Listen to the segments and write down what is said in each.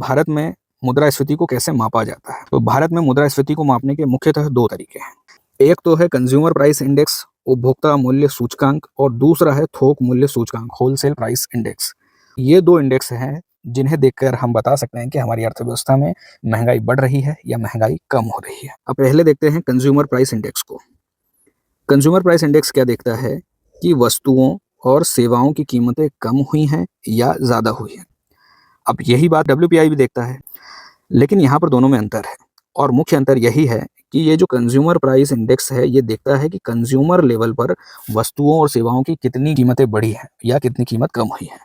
भारत में मुद्रास्फीति को कैसे मापा जाता है? तो भारत में मुद्रास्फीति को मापने के मुख्यतः 2 तरीके हैं। एक तो है कंज्यूमर प्राइस इंडेक्स, उपभोक्ता मूल्य सूचकांक, और दूसरा है थोक मूल्य सूचकांक, होलसेल प्राइस इंडेक्स। ये 2 इंडेक्स हैं जिन्हें देखकर हम बता सकते हैं कि हमारी अर्थव्यवस्था में महंगाई बढ़ रही है या महंगाई कम हो रही है। अब पहले देखते हैं कंज्यूमर प्राइस इंडेक्स को। कंज्यूमर प्राइस इंडेक्स क्या देखता है कि वस्तुओं और सेवाओं की कीमतें कम हुई हैं या ज़्यादा हुई हैं। अब यही बात डब्ल्यूपीआई भी देखता है, लेकिन यहाँ पर दोनों में अंतर है, और मुख्य अंतर यही है कि ये जो कंज्यूमर प्राइस इंडेक्स है ये देखता है कि कंज्यूमर लेवल पर वस्तुओं और सेवाओं की कितनी कीमतें बढ़ी हैं या कितनी कीमत कम हुई है।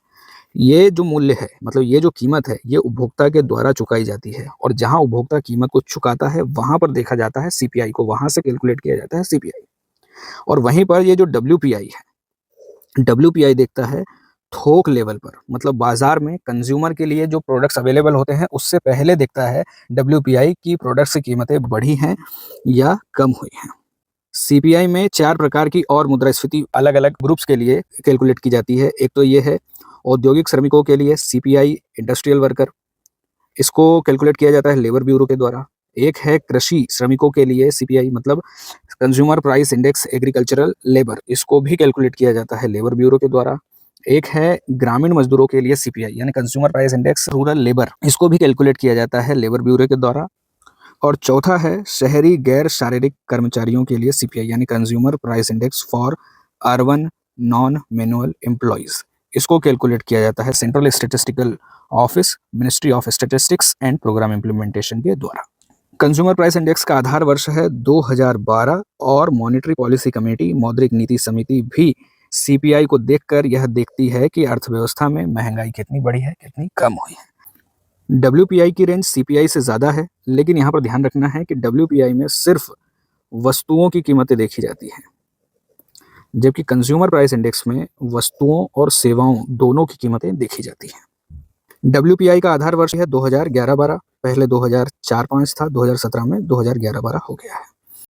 ये जो मूल्य है, मतलब ये जो कीमत है, ये उपभोक्ता के द्वारा चुकाई जाती है, और जहाँ उपभोक्ता कीमत को चुकाता है वहाँ पर देखा जाता है सीपीआई को, वहाँ से कैलकुलेट किया जाता है सीपीआई। और वहीं पर ये जो डब्ल्यूपीआई है, डब्ल्यूपीआई देखता है थोक लेवल पर, मतलब बाजार में कंज्यूमर के लिए जो प्रोडक्ट्स अवेलेबल होते हैं उससे पहले देखता है डब्ल्यूपीआई की प्रोडक्ट्स की कीमतें बढ़ी हैं या कम हुई हैं। सीपीआई में 4 प्रकार की और मुद्रास्फीति अलग अलग ग्रुप्स के लिए कैलकुलेट की जाती है। एक तो ये है औद्योगिक श्रमिकों के लिए सीपीआई इंडस्ट्रियल वर्कर, इसको कैलकुलेट किया जाता है लेबर ब्यूरो के द्वारा। एक है कृषि श्रमिकों के लिए सीपीआई, मतलब consumer price index agricultural labour, इसको भी कैलकुलेट किया जाता है लेबर ब्यूरो के द्वारा। एक है ग्रामीण मजदूरों के लिए सीपीआई यानी consumer price index rural labour, इसको भी कैलकुलेट किया जाता है लेबर ब्यूरो के द्वारा। और चौथा है शहरी गैर शारीरिक कर्मचारियों के लिए सीपीआई यानी consumer price index for urban non manual employees, इसको कैलकुलेट किया जाता है central statistical office, ministry of statistics and programme implementation के द्वारा। कंज्यूमर प्राइस इंडेक्स का आधार वर्ष है 2012, और मॉनेटरी पॉलिसी कमेटी, मौद्रिक नीति समिति भी सीपीआई को देखकर यह देखती है कि अर्थव्यवस्था में महंगाई कितनी बढ़ी है, कितनी कम हुई है। डब्ल्यूपीआई की रेंज सीपीआई से ज़्यादा है, लेकिन यहाँ पर ध्यान रखना है कि डब्ल्यूपीआई में सिर्फ वस्तुओं की कीमतें देखी जाती हैं, जबकि कंज्यूमर प्राइस इंडेक्स में वस्तुओं और सेवाओं दोनों की कीमतें देखी जाती हैं। डब्ल्यूपीआई का आधार वर्ष है 2011-12, पहले 2004-5 था, 2017 में 2011-12 हो गया है।